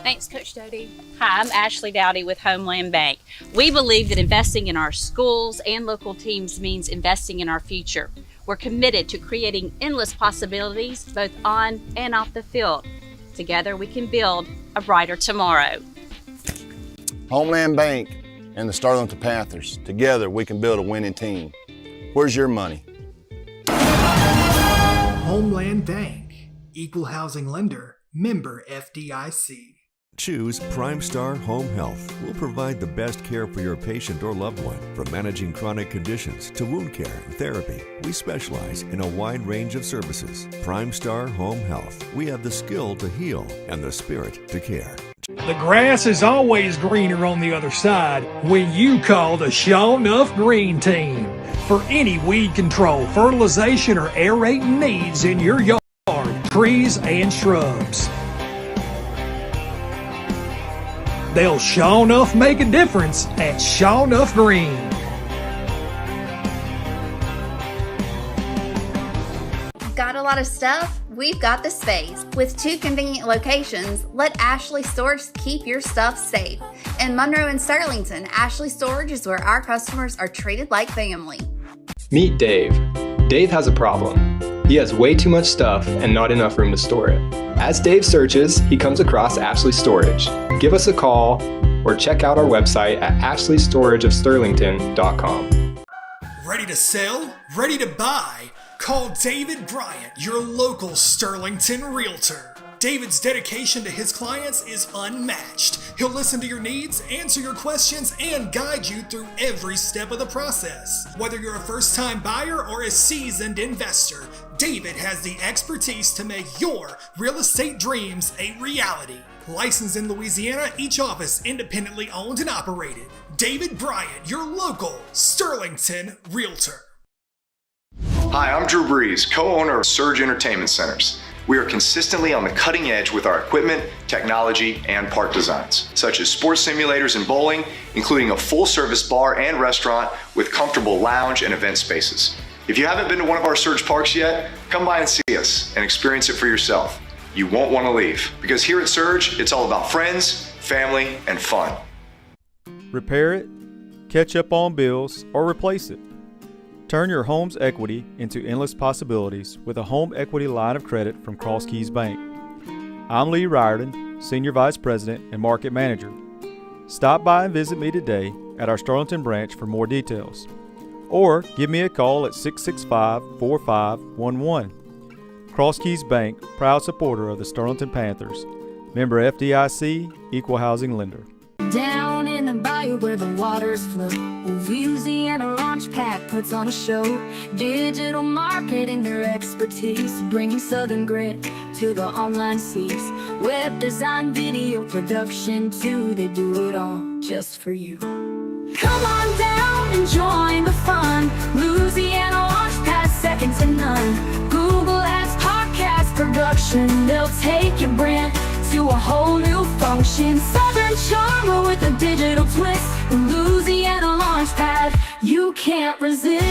Thanks, Coach Doty. Hi, I'm Ashley Dowdy with Homeland Bank. We believe that investing in our schools and local teams means investing in our future. We're committed to creating endless possibilities both on and off the field. Together we can build a brighter tomorrow. Homeland Bank and the Sterlington Panthers. Together we can build a winning team. Where's your money? Homeland Bank, Equal Housing Lender, member FDIC. Choose Primestar Home Health. We'll provide the best care for your patient or loved one. From managing chronic conditions to wound care and therapy, we specialize in a wide range of services. Primestar Home Health. We have the skill to heal and the spirit to care. The grass is always greener on the other side when you call the Sure Enough Green Team. For any weed control, fertilization, or aerating needs in your yard, trees, and shrubs. They'll sure enough make a difference at Sure Enough Green. Got a lot of stuff? We've got the space. With 2 convenient locations, let Ashley Storage keep your stuff safe. In Monroe and Sterlington, Ashley Storage is where our customers are treated like family. Meet Dave. Dave has a problem. He has way too much stuff and not enough room to store it. As Dave searches, he comes across Ashley Storage. Give us a call or check out our website at ashleystorageofsterlington.com. Ready to sell? Ready to buy? Call David Bryant, your local Sterlington Realtor. David's dedication to his clients is unmatched. He'll listen to your needs, answer your questions, and guide you through every step of the process. Whether you're a first-time buyer or a seasoned investor, David has the expertise to make your real estate dreams a reality. Licensed in Louisiana, each office independently owned and operated. David Bryant, your local Sterlington Realtor. Hi, I'm Drew Breeze, co-owner of Surge Entertainment Centers. We are consistently on the cutting edge with our equipment, technology, and park designs, such as sports simulators and bowling, including a full-service bar and restaurant with comfortable lounge and event spaces. If you haven't been to one of our Surge parks yet, come by and see us and experience it for yourself. You won't want to leave, because here at Surge, it's all about friends, family, and fun. Repair it, catch up on bills, or replace it. Turn your home's equity into endless possibilities with a home equity line of credit from Cross Keys Bank. I'm Lee Riordan, Senior Vice President and Market Manager. Stop by and visit me today at our Sterlington branch for more details. Or give me a call at 665-4511. Cross Keys Bank, proud supporter of the Sterlington Panthers. Member FDIC, Equal Housing Lender. Down in the bayou where the waters flow, Louisiana Launch Pad puts on a show. Digital marketing, their expertise, bringing southern grit to the online seas. Web design, video production too, they do it all just for you. Come on down and join the fun. Louisiana Launch Pad, second to none. Google Ads, podcast production, they'll take your brand to a whole new function. Southern charmer with a digital twist. The Louisiana Launchpad, you can't resist.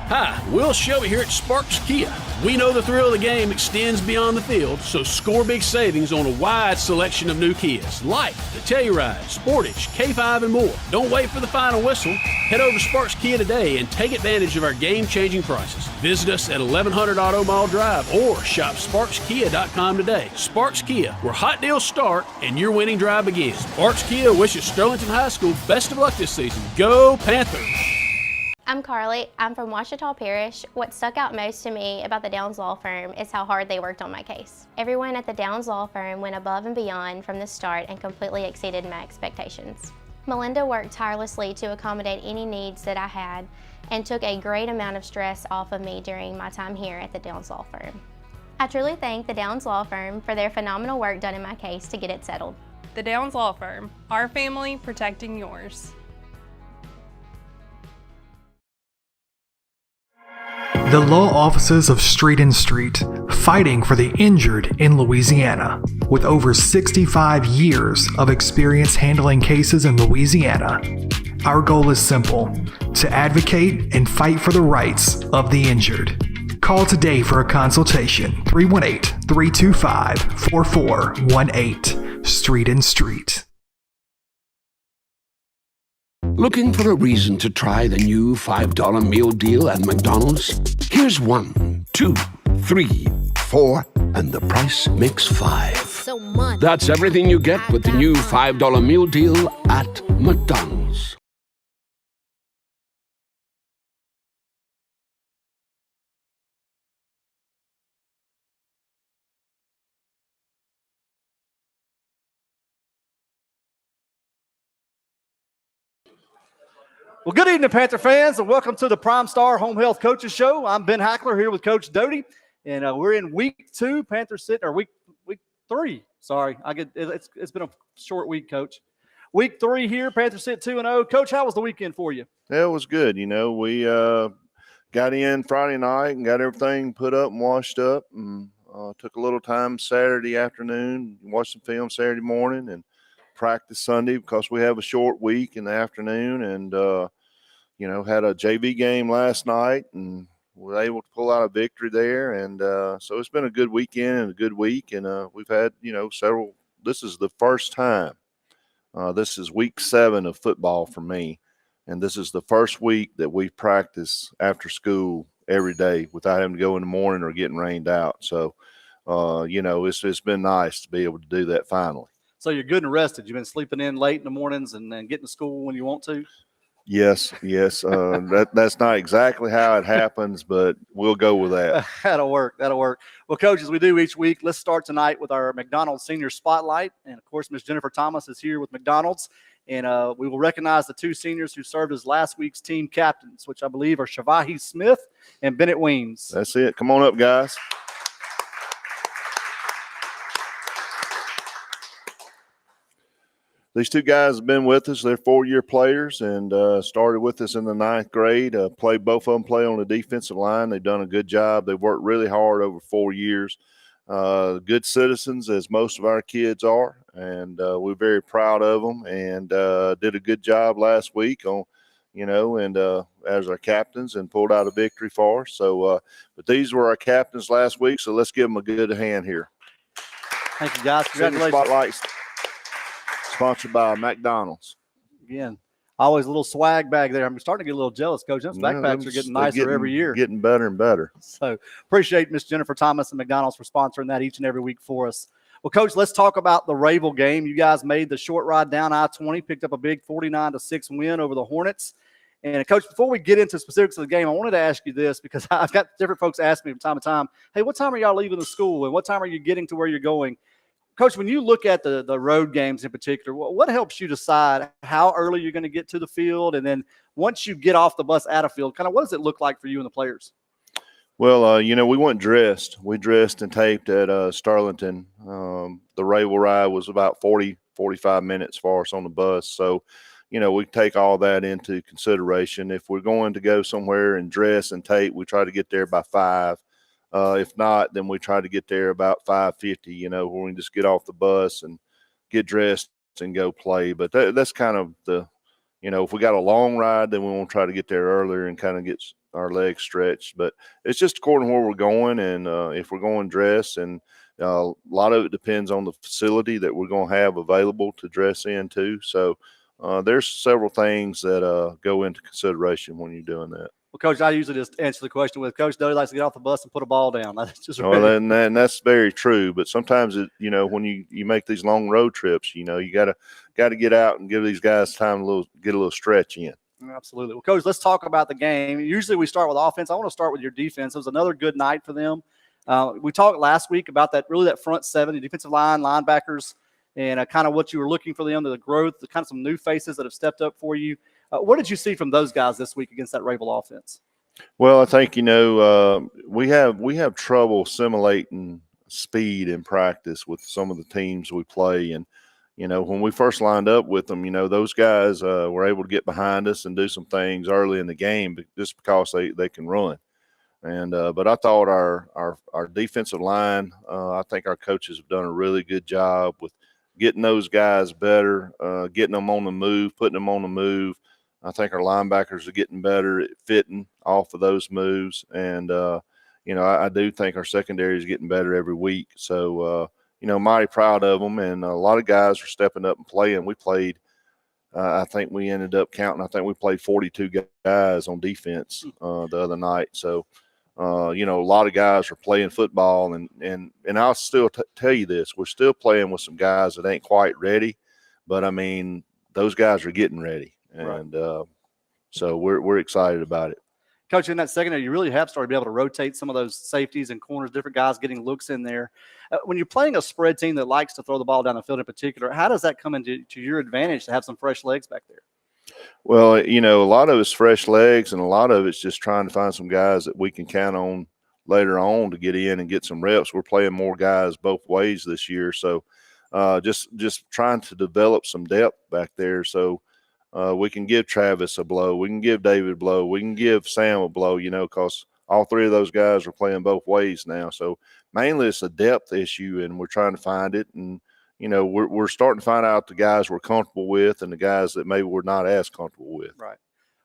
Hi, Will Shelby here at Sparks Kia. We know the thrill of the game extends beyond the field, so score big savings on a wide selection of new Kias, like the Telluride, Sportage, K5, and more. Don't wait for the final whistle. Head over to Sparks Kia today and take advantage of our game-changing prices. Visit us at 1100 Auto Mall Drive or shop SparksKia.com today. Sparks Kia, where hot deals start and your winning drive begins. Sparks Kia wishes Sterlington High School best of luck this season. Go Panthers! I'm Carly. I'm from Ouachita Parish. What stuck out most to me about the Downs Law Firm is how hard they worked on my case. Everyone at the Downs Law Firm went above and beyond from the start and completely exceeded my expectations. Melinda worked tirelessly to accommodate any needs that I had and took a great amount of stress off of me during my time here at the Downs Law Firm. I truly thank the Downs Law Firm for their phenomenal work done in my case to get it settled. The Downs Law Firm, our family protecting yours. The law offices of Street and Street, fighting for the injured in Louisiana. With over 65 years of experience handling cases in Louisiana, our goal is simple: to advocate and fight for the rights of the injured. Call today for a consultation. 318-325-4418. Street and Street. Looking for a reason to try the new $5 meal deal at McDonald's? Here's 1, 2, 3, 4, and the price makes 5. So much. That's everything you get with the new $5 meal deal at McDonald's. Well, good evening, Panther fans, and welcome to the Primestar Home Health Coaches Show. I'm Ben Hackler here with Coach Doty, and we're in week 2. Panthers sitting, or week 3. Sorry, it's been a short week, Coach. Week 3 here. Panthers sit 2-0. Coach, how was the weekend for you? Yeah, it was good. You know, we got in Friday night and got everything put up and washed up, and took a little time Saturday afternoon, watched some film Saturday morning, and practice Sunday because we have a short week in the afternoon, and you know, had a JV game last night and were able to pull out a victory there, and so it's been a good weekend and a good week, and we've had, you know, several. This is the first time. This is week 7 of football for me, and this is the first week that we practice after school every day without having to go in the morning or getting rained out. So, you know, it's been nice to be able to do that finally. So you're good and rested. You've been sleeping in late in the mornings and then getting to school when you want to? Yes. That's not exactly how it happens, but we'll go with that. That'll work. Well, Coach, as we do each week, let's start tonight with our McDonald's Senior Spotlight. And, of course, Ms. Jennifer Thomas is here with McDonald's. And we will recognize the 2 seniors who served as last week's team captains, which I believe are Shavahi Smith and Bennett Weems. That's it. Come on up, guys. These 2 guys have been with us. They're 4-year players and started with us in the 9th grade. Both of them play on the defensive line. They've done a good job. They've worked really hard over 4 years. Good citizens, as most of our kids are, and we're very proud of them. And did a good job last week on, you know, and as our captains, and pulled out a victory for us. So, but these were our captains last week. So let's give them a good hand here. Thank you, guys. Congratulations. Spotlights. Sponsored by McDonald's. Again, always a little swag bag there. I'm starting to get a little jealous, Coach. Those backpacks are getting nicer every year. Getting better and better. So appreciate Miss Jennifer Thomas and McDonald's for sponsoring that each and every week for us. Well, Coach, let's talk about the Rabel game. You guys made the short ride down I-20, picked up a big 49-6 win over the Hornets. And, Coach, before we get into specifics of the game, I wanted to ask you this because I've got different folks ask me from time to time, hey, what time are y'all leaving the school and what time are you getting to where you're going? Coach, when you look at the road games in particular, what helps you decide how early you're going to get to the field? And then once you get off the bus at a field, kind of what does it look like for you and the players? Well, you know, we went dressed. We dressed and taped at Sterlington. The Rabel ride was about 45 minutes for us on the bus. So, you know, we take all that into consideration. If we're going to go somewhere and dress and tape, we try to get there by 5. If not, then we try to get there about 5:50, you know, where we can just get off the bus and get dressed and go play. But that's kind of the, you know, if we got a long ride, then we want to try to get there earlier and kind of get our legs stretched. But it's just according to where we're going, and if we're going dress, and a lot of it depends on the facility that we're going to have available to dress into. So there's several things that go into consideration when you're doing that. Well, Coach, I usually just answer the question with Coach Doty likes to get off the bus and put a ball down. That's just well, and that's very true. But sometimes, you know, when you make these long road trips, you know, you got to get out and give these guys time to get a little stretch in. Absolutely. Well, Coach, let's talk about the game. Usually we start with offense. I want to start with your defense. It was another good night for them. We talked last week about that front 7, the defensive line, linebackers, and kind of what you were looking for them, the growth, the kind of some new faces that have stepped up for you. What did you see from those guys this week against that Rabel offense? Well, I think, you know, we have trouble simulating speed in practice with some of the teams we play. And, you know, when we first lined up with them, you know, those guys were able to get behind us and do some things early in the game just because they can run. And but I thought our defensive line, I think our coaches have done a really good job with getting those guys better, getting them on the move, putting them on the move. I think our linebackers are getting better at fitting off of those moves. And, I do think our secondary is getting better every week. So, mighty proud of them. And a lot of guys are stepping up and playing. We played, I think we ended up counting, I think we played 42 guys on defense the other night. So, a lot of guys are playing football. And I'll still tell you this, we're still playing with some guys that ain't quite ready. But, I mean, those guys are getting ready. And so we're excited about it. Coach, in that secondary, you really have started to be able to rotate some of those safeties and corners, different guys getting looks in there. When you're playing a spread team that likes to throw the ball down the field in particular, how does that come into your advantage to have some fresh legs back there? Well, a lot of it's fresh legs, and a lot of it's just trying to find some guys that we can count on later on to get in and get some reps. We're playing more guys both ways this year, so just trying to develop some depth back there. So we can give Travis a blow. We can give David a blow. We can give Sam a blow, because all three of those guys are playing both ways now. So mainly it's a depth issue, and we're trying to find it. And, we're starting to find out the guys we're comfortable with and the guys that maybe we're not as comfortable with. Right.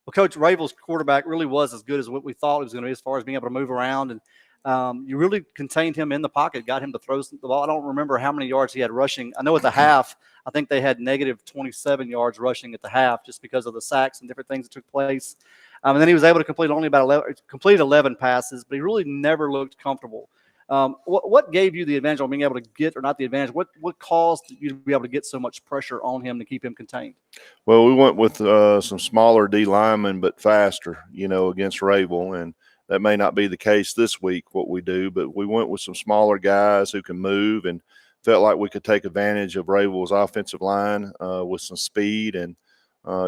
Well, Coach, Rabel's quarterback really was as good as what we thought he was going to be as far as being able to move around. And you really contained him in the pocket, got him to throw the ball. I don't remember how many yards he had rushing. I know at the half, I think they had negative 27 yards rushing at the half just because of the sacks and different things that took place. And then he was able to complete only about 11 passes, but he really never looked comfortable. What gave you the advantage on being able to get, or not the advantage, what caused you to be able to get so much pressure on him to keep him contained? Well, we went with some smaller D linemen, but faster, against Rabel. And that may not be the case this week, what we do, but we went with some smaller guys who can move and felt like we could take advantage of Rabel's offensive line with some speed. And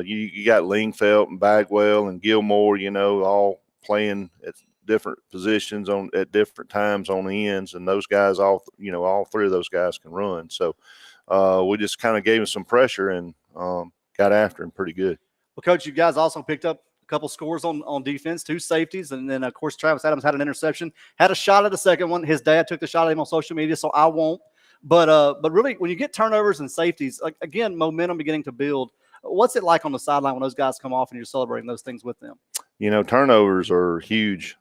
you got Lingfelt and Bagwell and Gilmore, all playing at different positions at different times on the ends. And those guys, all three of those guys can run. So we just kind of gave him some pressure and got after him pretty good. Well, Coach, you guys also picked up a couple scores on defense, 2 safeties, and then, of course, Travis Adams had an interception, had a shot at the second one. His dad took the shot at him on social media, so I won't. But really, when you get turnovers and safeties, again, momentum beginning to build. What's it like on the sideline when those guys come off and you're celebrating those things with them? Turnovers are huge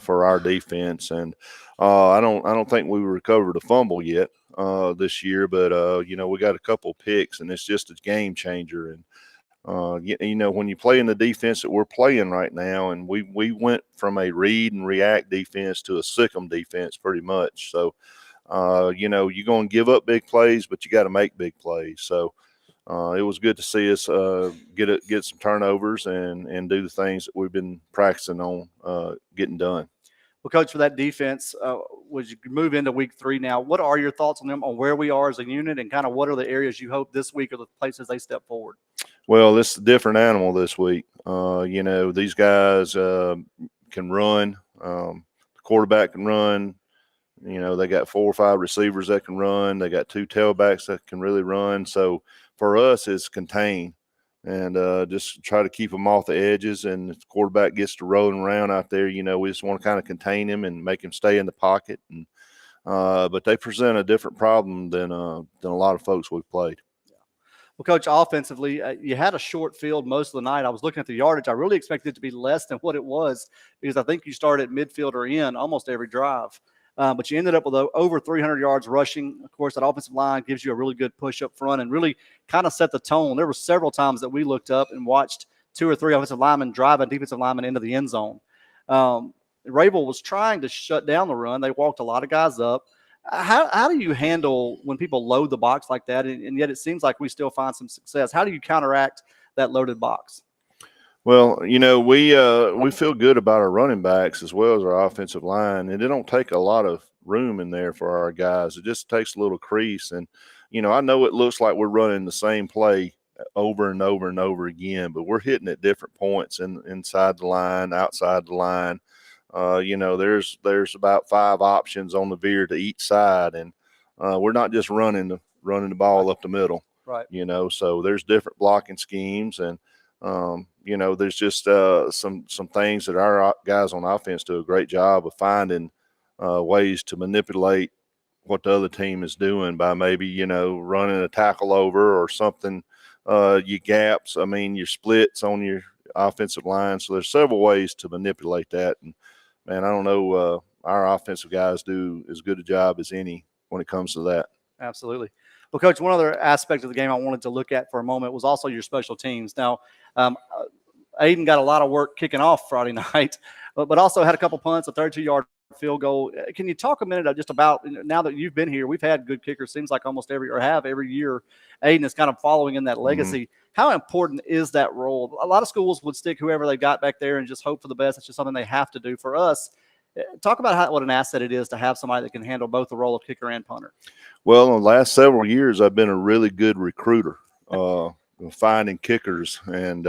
for our defense, and I don't think we recovered a fumble yet this year, but we got a couple picks, and it's just a game changer. And when you play in the defense that we're playing right now, and we went from a read and react defense to a sick 'em defense pretty much. So you're going to give up big plays, but you got to make big plays. So it was good to see us get some turnovers and do the things that we've been practicing on getting done. Well, Coach, for that defense, as you move into week 3 now, what are your thoughts on them, on where we are as a unit, and kind of what are the areas you hope this week are the places they step forward? Well, this is a different animal this week. These guys can run. The quarterback can run. They got 4 or 5 receivers that can run. They got 2 tailbacks that can really run. So for us, it's contain and just try to keep them off the edges. And if the quarterback gets to rolling around out there, we just want to kind of contain him and make him stay in the pocket. And but they present a different problem than a lot of folks we've played. Well, Coach, offensively, you had a short field most of the night. I was looking at the yardage. I really expected it to be less than what it was because I think you started at midfield or in almost every drive. But you ended up with over 300 yards rushing. Of course, that offensive line gives you a really good push up front and really kind of set the tone. There were several times that we looked up and watched 2 or 3 offensive linemen drive a defensive lineman into the end zone. Rabel was trying to shut down the run. They walked a lot of guys up. How do you handle when people load the box like that, and yet it seems like we still find some success? How do you counteract that loaded box? Well, we feel good about our running backs as well as our offensive line, and it don't take a lot of room in there for our guys. It just takes a little crease. And, I know it looks like we're running the same play over and over and over again, but we're hitting at different points inside the line, outside the line. There's about 5 options on the veer to each side, and we're not just running the ball up the middle. Right. So there's different blocking schemes, and there's just some things that our guys on offense do a great job of finding ways to manipulate what the other team is doing by maybe, running a tackle over or something, your gaps, your splits on your offensive line. So there's several ways to manipulate that. And, man, I don't know our offensive guys do as good a job as any when it comes to that. Absolutely. Well, Coach, one other aspect of the game I wanted to look at for a moment was also your special teams. Now, Aiden got a lot of work kicking off Friday night, but also had a couple punts, a 32-yard field goal. Can you talk a minute just about, now that you've been here, we've had good kickers, seems like almost every year. Aiden is kind of following in that legacy. How important is that role? A lot of schools would stick whoever they got back there and just hope for the best. It's just something they have to do. For us, talk about what an asset it is to have somebody that can handle both the role of kicker and punter. Well, in the last several years, I've been a really good recruiter, finding kickers and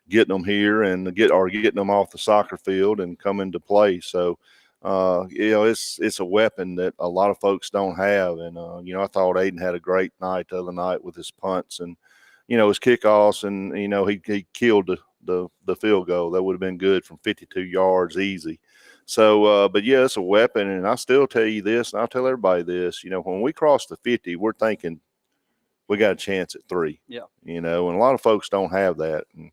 getting them here and getting them off the soccer field and coming to play. So, it's a weapon that a lot of folks don't have. And, I thought Aiden had a great night the other night with his punts and, his kickoffs, and, he killed the field goal. That would have been good from 52 yards easy. So, but yeah, it's a weapon. And I still tell you this, and I'll tell everybody this, when we cross the 50, we're thinking we got a chance at 3. Yeah. And a lot of folks don't have that. And,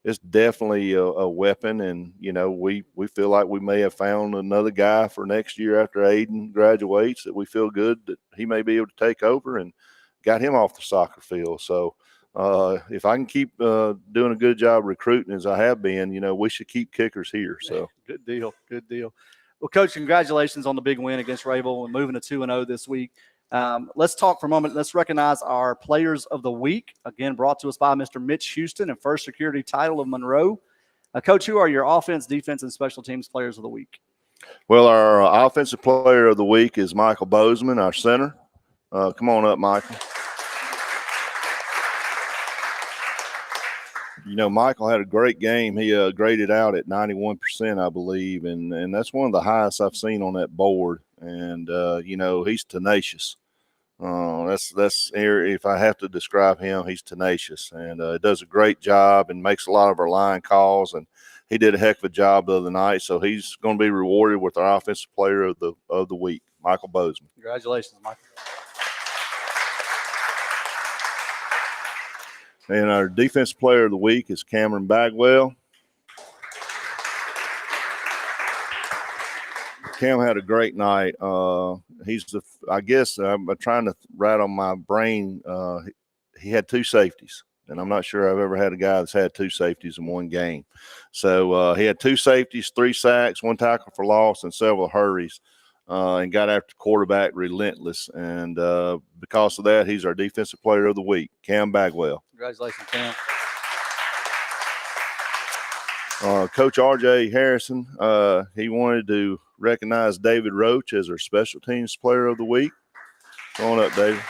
it's definitely a weapon. And, we feel like we may have found another guy for next year after Aiden graduates that we feel good that he may be able to take over, and got him off the soccer field. So, if I can keep doing a good job recruiting as I have been, we should keep kickers here. So Good deal. Well, Coach, congratulations on the big win against Rayville and moving to 2-0 this week. Let's talk for a moment. Let's recognize our Players of the Week, again brought to us by Mr. Mitch Houston and First Security Title of Monroe. Coach, who are your offense, defense, and special teams Players of the Week? Well, our offensive player of the week is Michael Bozeman, our center. Come on up, Michael. Michael had a great game. He graded out at 91%, I believe, and that's one of the highest I've seen on that board. And he's tenacious. That's if I have to describe him, he's tenacious and does a great job and makes a lot of our line calls. And he did a heck of a job the other night, so he's going to be rewarded with our offensive player of the week, Michael Bozeman. Congratulations, Michael. And our defensive player of the week is Cameron Bagwell. Cam had a great night. I guess I'm trying to rattle my brain. He had 2 safeties, and I'm not sure I've ever had a guy that's had 2 safeties in one game. So he had 2 safeties, 3 sacks, 1 tackle for loss, and several hurries, and got after the quarterback relentless. And because of that, he's our defensive player of the week, Cam Bagwell. Congratulations, Cam. Coach R.J. Harrison, he wanted to recognize David Roach as our special teams player of the week. Come on up, David.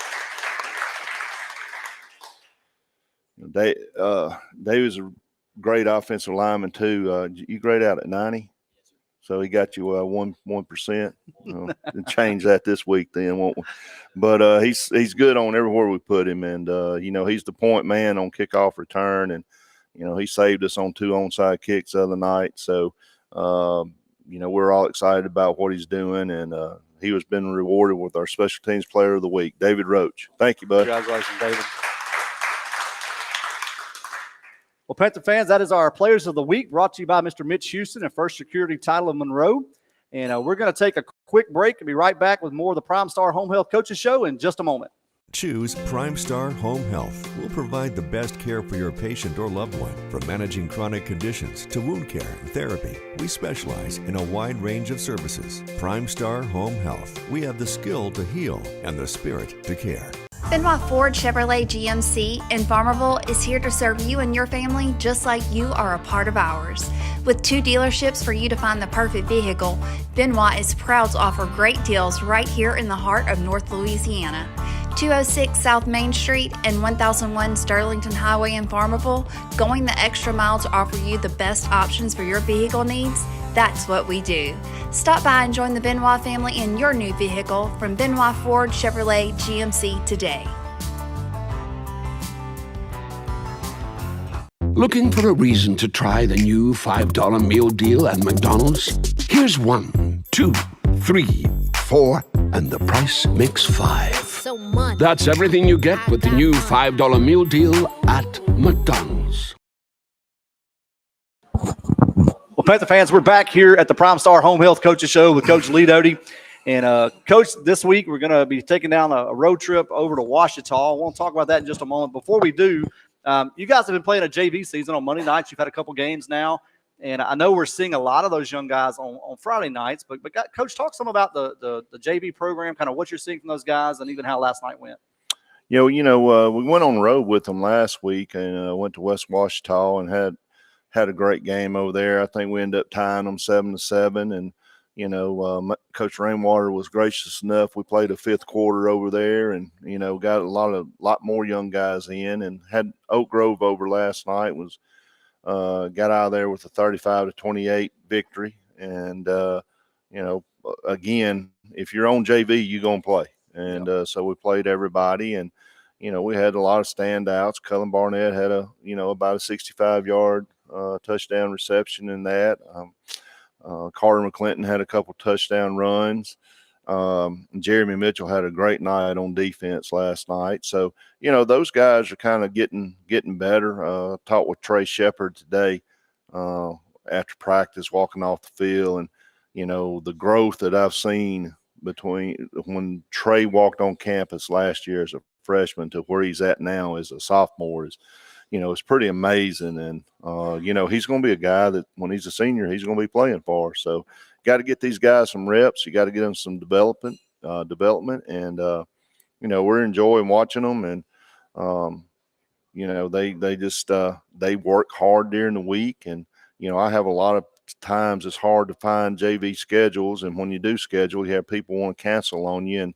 David's a great offensive lineman too. You grade out at 90, so he got you 1%. And change that this week, then, won't we? But he's good on everywhere we put him, and he's the point man on kickoff return, and he saved us on 2 onside kicks the other night. So we're all excited about what he's doing, and he has been rewarded with our special teams player of the week, David Roach. Thank you, bud. Congratulations, David. Well, Panther fans, that is our Players of the Week, brought to you by Mr. Mitch Houston and First Security Title of Monroe. And we're going to take a quick break and be right back with more of the Primestar Home Health Coaches Show in just a moment. Choose Primestar Home Health. We'll provide the best care for your patient or loved one. From managing chronic conditions to wound care and therapy, we specialize in a wide range of services. Primestar Home Health. We have the skill to heal and the spirit to care. Benoit Ford Chevrolet GMC in Farmerville is here to serve you and your family just like you are a part of ours. With 2 dealerships for you to find the perfect vehicle, Benoit is proud to offer great deals right here in the heart of North Louisiana. 206 South Main Street and 1001 Sterlington Highway in Farmerville, going the extra mile to offer you the best options for your vehicle needs. That's what we do. Stop by and join the Benoit family in your new vehicle from Benoit Ford Chevrolet GMC today. Looking for a reason to try the new $5 meal deal at McDonald's? Here's 1, 2, 3, 4, and the price makes 5. So much. That's everything you get with the new $5 meal deal at McDonald's. Well, Panther fans, we're back here at the Primestar Home Health Coaches Show with Coach Lee Doty. And, Coach, this week we're going to be taking down a road trip over to Ouachita. I want to talk about that in just a moment. Before we do, you guys have been playing a JV season on Monday nights. You've had a couple games now. And I know we're seeing a lot of those young guys on Friday nights. But Coach, talk some about the JV program, kind of what you're seeing from those guys and even how last night went. We went on the road with them last week and went to West Ouachita and had a great game over there. I think we ended up tying them 7-7. And, Coach Rainwater was gracious enough. We played a fifth quarter over there and, got a lot more young guys in and had Oak Grove over last night. Got out of there with a 35-28 victory. And, again, if you're on JV, you're going to play. And so we played everybody and, we had a lot of standouts. Cullen Barnett had about a 65-yard touchdown reception in that. Carter McClinton had a couple touchdown runs. Jeremy Mitchell had a great night on defense last night. So, those guys are kind of getting better. Talked with Trey Shepard today after practice, walking off the field. And, the growth that I've seen between when Trey walked on campus last year as a freshman to where he's at now as a sophomore is, it's pretty amazing. And, he's going to be a guy that when he's a senior, he's going to be playing for. So got to get these guys some reps. You got to get them some development. And, we're enjoying watching them. And, they just they work hard during the week. And, I have a lot of times it's hard to find JV schedules. And when you do schedule, you have people want to cancel on you.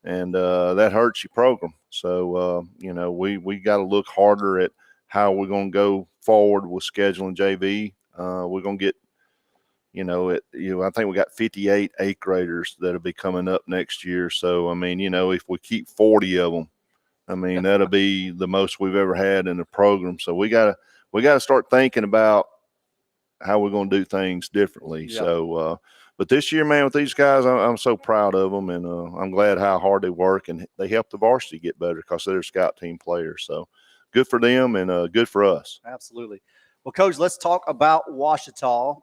And that hurts your program. So, we got to look harder at how we're going to go forward with scheduling JV. We're going to get, I think we got 58 eighth graders that'll be coming up next year. So, if we keep 40 of them, that'll be the most we've ever had in the program. So we got to start thinking about how we're going to do things differently. Yeah. So, but this year, man, with these guys, I'm so proud of them, and I'm glad how hard they work, and they help the varsity get better because they're scout team players. So good for them and good for us. Absolutely. Well, Coach, let's talk about Ouachita.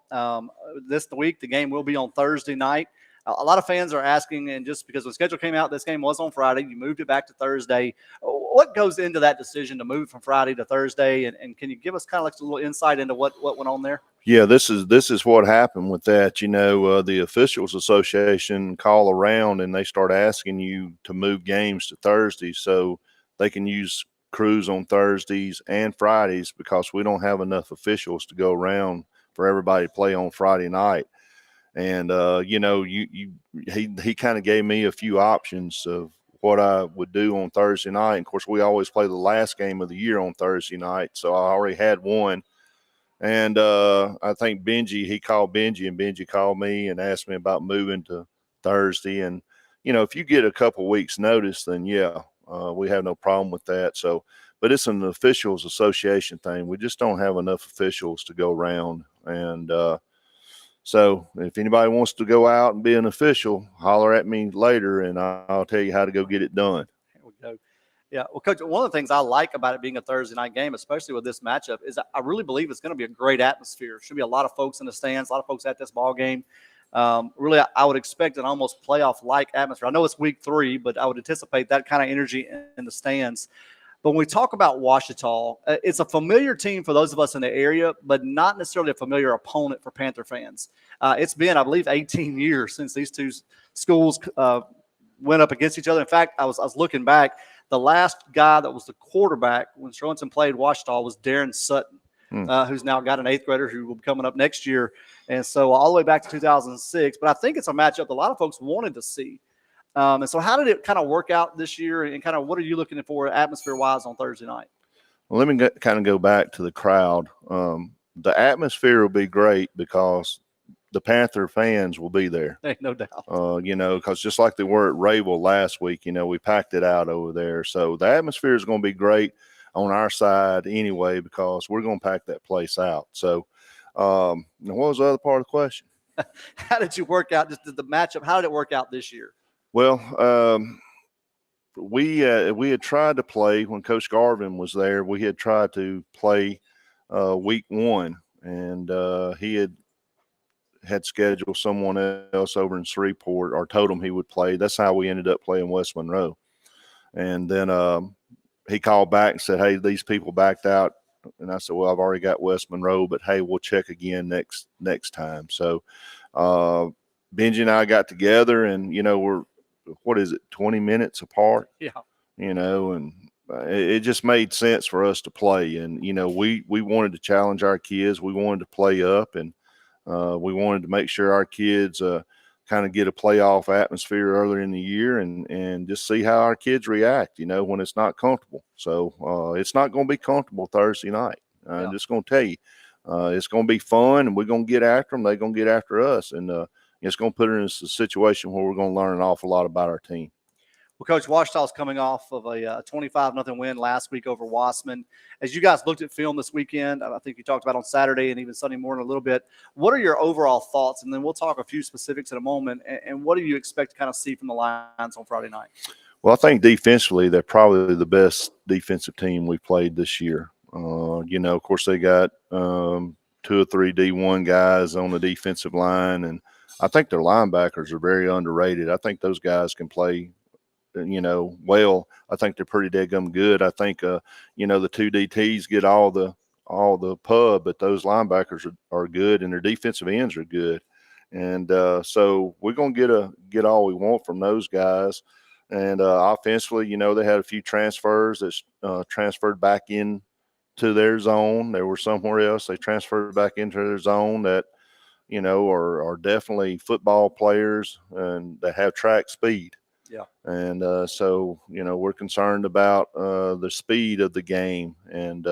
This week, the game will be on Thursday night. A lot of fans are asking, and just because the schedule came out, this game was on Friday. You moved it back to Thursday. What goes into that decision to move from Friday to Thursday? And can you give us kind of like a little insight into what went on there? Yeah, this is what happened with that. The Officials Association call around and they start asking you to move games to Thursdays so they can use crews on Thursdays and Fridays because we don't have enough officials to go around for everybody to play on Friday night. And he kind of gave me a few options of what I would do on Thursday night. And of course, we always play the last game of the year on Thursday night, so I already had one. And I think he called Benji, and Benji called me and asked me about moving to Thursday. And, if you get a couple weeks notice, then we have no problem with that. So, but it's an officials association thing. We just don't have enough officials to go around. And so if anybody wants to go out and be an official, holler at me later and I'll tell you how to go get it done. There we go. Yeah, well, Coach, one of the things I like about it being a Thursday night game, especially with this matchup, is I really believe it's going to be a great atmosphere. Should be a lot of folks in the stands, a lot of folks at this ball game. Really, I would expect an almost playoff-like atmosphere. I know it's week 3, but I would anticipate that kind of energy in the stands. But when we talk about Ouachita, it's a familiar team for those of us in the area, but not necessarily a familiar opponent for Panther fans. It's been, I believe, 18 years since these two schools went up against each other. In fact, I was looking back. The last guy that was the quarterback when Sterlington played Ouachita was Darren Sutton, who's now got an 8th grader who will be coming up next year. And so all the way back to 2006. But I think it's a matchup a lot of folks wanted to see. And so how did it kind of work out this year, and kind of what are you looking for atmosphere-wise on Thursday night? Well, let me kind of go back to the crowd. The atmosphere will be great because the Panther fans will be there. No doubt. Because just like they were at Rayville last week, we packed it out over there. So the atmosphere is going to be great on our side anyway because we're going to pack that place out. So what was the other part of the question? How did you work out just the matchup? How did it work out this year? Well, we had tried to play when Coach Garvin was there. We had tried to play week 1, and he had had scheduled someone else over in Shreveport or told him he would play. That's how we ended up playing West Monroe. And then he called back and said, hey, these people backed out. And I said, well, I've already got West Monroe, but hey, we'll check again next time. So Benji and I got together, and, we're, 20 minutes apart? Yeah. And it just made sense for us to play. And, we wanted to challenge our kids. We wanted to play up, and we wanted to make sure our kids kind of get a playoff atmosphere earlier in the year and just see how our kids react, when it's not comfortable. So it's not going to be comfortable Thursday night. I'm just going to tell you, it's going to be fun, and we're going to get after them. They're going to get after us. And it's going to put us in a situation where we're going to learn an awful lot about our team. Well, Coach, Ouachita's coming off of a 25-0 win last week over Wassman. As you guys looked at film this weekend, I think you talked about on Saturday and even Sunday morning a little bit, what are your overall thoughts? And then we'll talk a few specifics in a moment. And what do you expect to kind of see from the Lions on Friday night? Well, I think defensively, they're probably the best defensive team we played this year. Of course, they got 2 or 3 D1 guys on the defensive line, and I think their linebackers are very underrated. I think those guys can play well. I think they're pretty daggum good. I think, the 2 DTs get all the pub, but those linebackers are good, and their defensive ends are good. And so we're going to get all we want from those guys. And offensively, they had a few transfers that transferred back in to their zone. They were somewhere else. They transferred back into their zone that, are definitely football players and that have track speed. Yeah. And so, we're concerned about the speed of the game. And,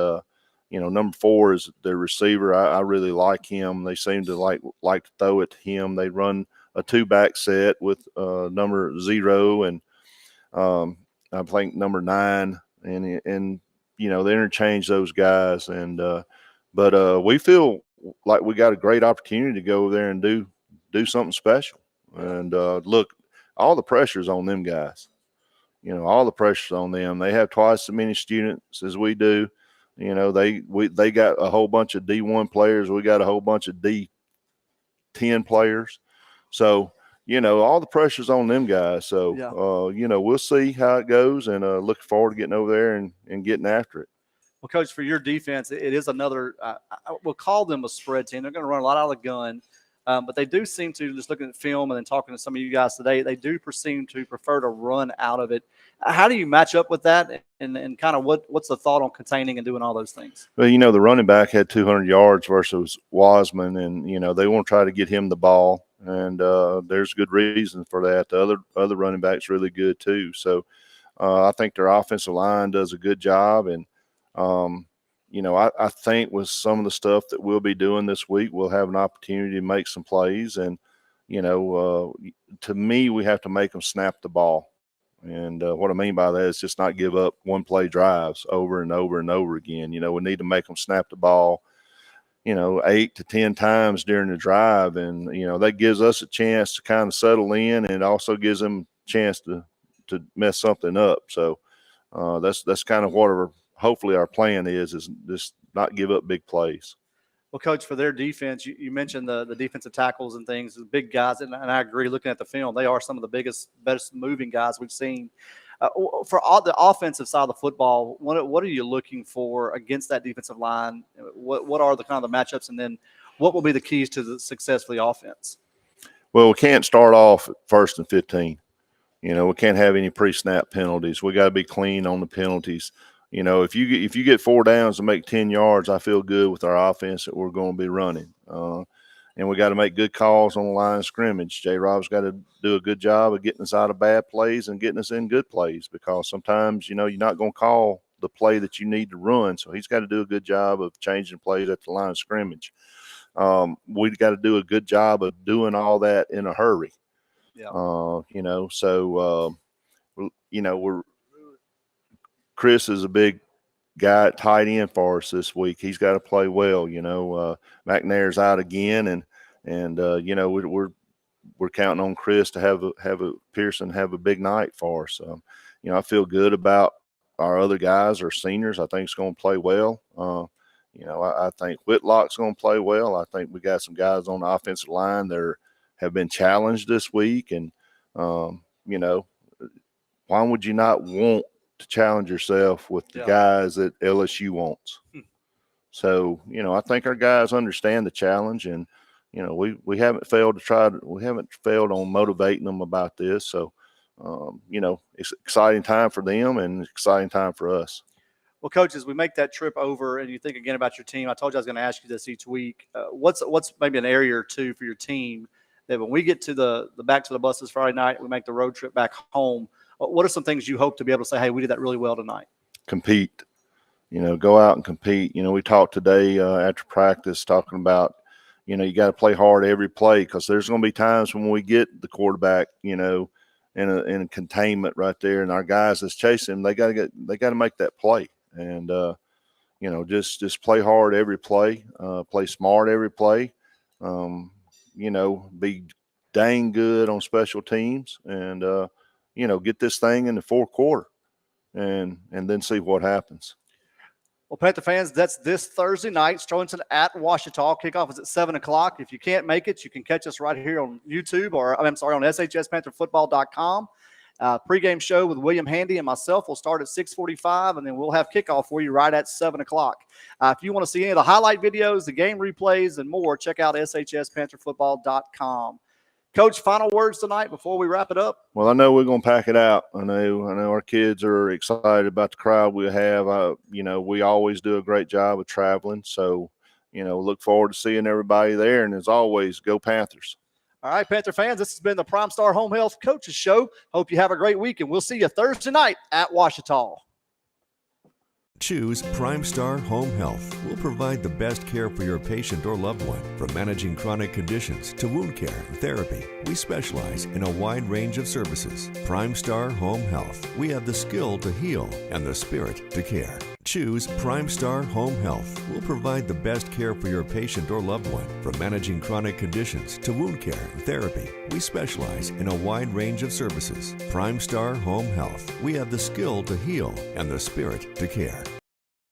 number 4 is the receiver. I really like him. They seem to like to throw it to him. They run a 2-back set with number 0 and I think number 9. And they interchange those guys. And but we feel like we got a great opportunity to go over there and do something special. And look, all the pressure's on them guys. All the pressure's on them. They have twice as many students as we do. They got a whole bunch of D1 players. We got a whole bunch of D10 players. So, all the pressure's on them guys. So, we'll see how it goes, and looking forward to getting over there and getting after it. Well, Coach, for your defense, it is another we'll call them a spread team. They're going to run a lot out of the gun. But they do seem to, just looking at film and then talking to some of you guys today, they do seem to prefer to run out of it. How do you match up with that? And kind of what's the thought on containing and doing all those things? Well, the running back had 200 yards versus Wasman, and, they want to try to get him the ball. And there's good reason for that. The other running back's really good too. So I think their offensive line does a good job. And, I think with some of the stuff that we'll be doing this week, we'll have an opportunity to make some plays. And, to me, we have to make them snap the ball. And what I mean by that is just not give up one-play drives over and over and over again. We need to make them snap the ball, 8 to 10 times during the drive. And, that gives us a chance to kind of settle in, and it also gives them a chance to mess something up. So that's kind of what hopefully our plan is just not give up big plays. Well, Coach, for their defense, you mentioned the defensive tackles and things, the big guys, and I agree, looking at the film, they are some of the best moving guys we've seen. For all the offensive side of the football, what are you looking for against that defensive line? What are the kind of the matchups, and then what will be the keys to the success for the offense? Well, we can't start off at 1st and 15. We can't have any pre-snap penalties. We got to be clean on the penalties. If you get 4 downs and make 10 yards, I feel good with our offense that we're going to be running. And we got to make good calls on the line of scrimmage. J-Rob's got to do a good job of getting us out of bad plays and getting us in good plays, because sometimes, you're not going to call the play that you need to run. So he's got to do a good job of changing plays at the line of scrimmage. We've got to do a good job of doing all that in a hurry. Yeah. Chris is a big guy at tight end for us this week. He's got to play well. McNair's out again, and we're counting on Chris to have a Pearson have a big night for us. I feel good about our other guys, our seniors. I think it's going to play well. I think Whitlock's going to play well. I think we got some guys on the offensive line that have been challenged this week. And, why would you not want to challenge yourself with the guys that LSU wants? So, I think our guys understand the challenge, and, we haven't failed on motivating them about this. So, it's an exciting time for them and exciting time for us. Well, Coach, as we make that trip over and you think again about your team, I told you I was going to ask you this each week. What's maybe an area or two for your team that when we get to the back to the buses Friday night, we make the road trip back home, what are some things you hope to be able to say, hey, we did that really well tonight? Compete. Go out and compete. We talked today after practice talking about, you got to play hard every play, because there's going to be times when we get the quarterback, in a containment right there, and our guys that's chasing them, they got to make that play. And, just play hard every play, play smart every play, be dang good on special teams, and, get this thing in the fourth quarter and then see what happens. Well, Panther fans, that's this Thursday night, Sterlington at Washita. Kickoff is at 7 o'clock. If you can't make it, you can catch us right here on YouTube on SHSPantherFootball.com. Pregame show with William Handy and myself will start at 6:45, and then we'll have kickoff for you right at 7 o'clock. If you want to see any of the highlight videos, the game replays, and more, check out SHSPantherFootball.com. Coach, final words tonight before we wrap it up? Well, I know we're going to pack it out. I know our kids are excited about the crowd we have. We always do a great job of traveling. So, look forward to seeing everybody there. And as always, go Panthers. All right, Panther fans, this has been the Primestar Home Health Coaches Show. Hope you have a great week, and we'll see you Thursday night at Washita. Choose Primestar Home Health. We'll provide the best care for your patient or loved one. From managing chronic conditions to wound care and therapy, we specialize in a wide range of services. Primestar Home Health. We have the skill to heal and the spirit to care. Choose Primestar Home Health. We'll provide the best care for your patient or loved one. From managing chronic conditions to wound care and therapy, we specialize in a wide range of services. Primestar Home Health. We have the skill to heal and the spirit to care.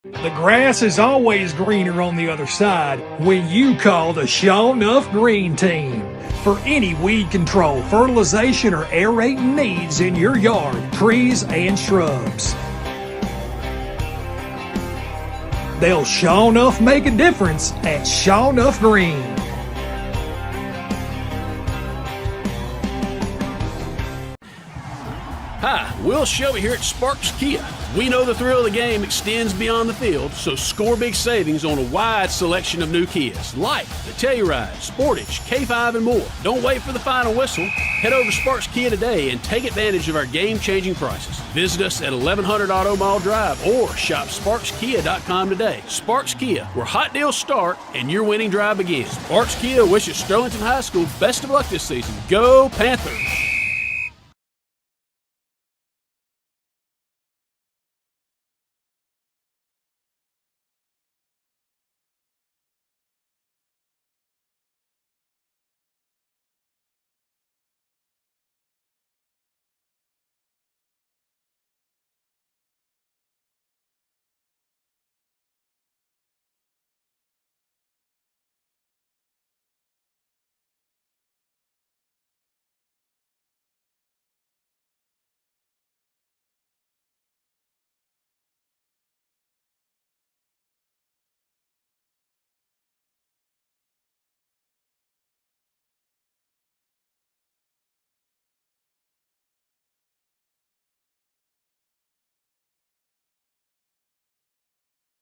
The grass is always greener on the other side when you call the Sure Enough Green Team. For any weed control, fertilization, or aerating needs in your yard, trees, and shrubs. They'll sure enough make a difference at Sure Enough Green. Hi, Will Shelby here at Sparks Kia. We know the thrill of the game extends beyond the field, so score big savings on a wide selection of new Kias, like the Telluride, Sportage, K5, and more. Don't wait for the final whistle. Head over to Sparks Kia today and take advantage of our game-changing prices. Visit us at 1100 Auto Mall Drive or shop SparksKia.com today. Sparks Kia, where hot deals start and your winning drive begins. Sparks Kia wishes Sterlington High School best of luck this season. Go Panthers!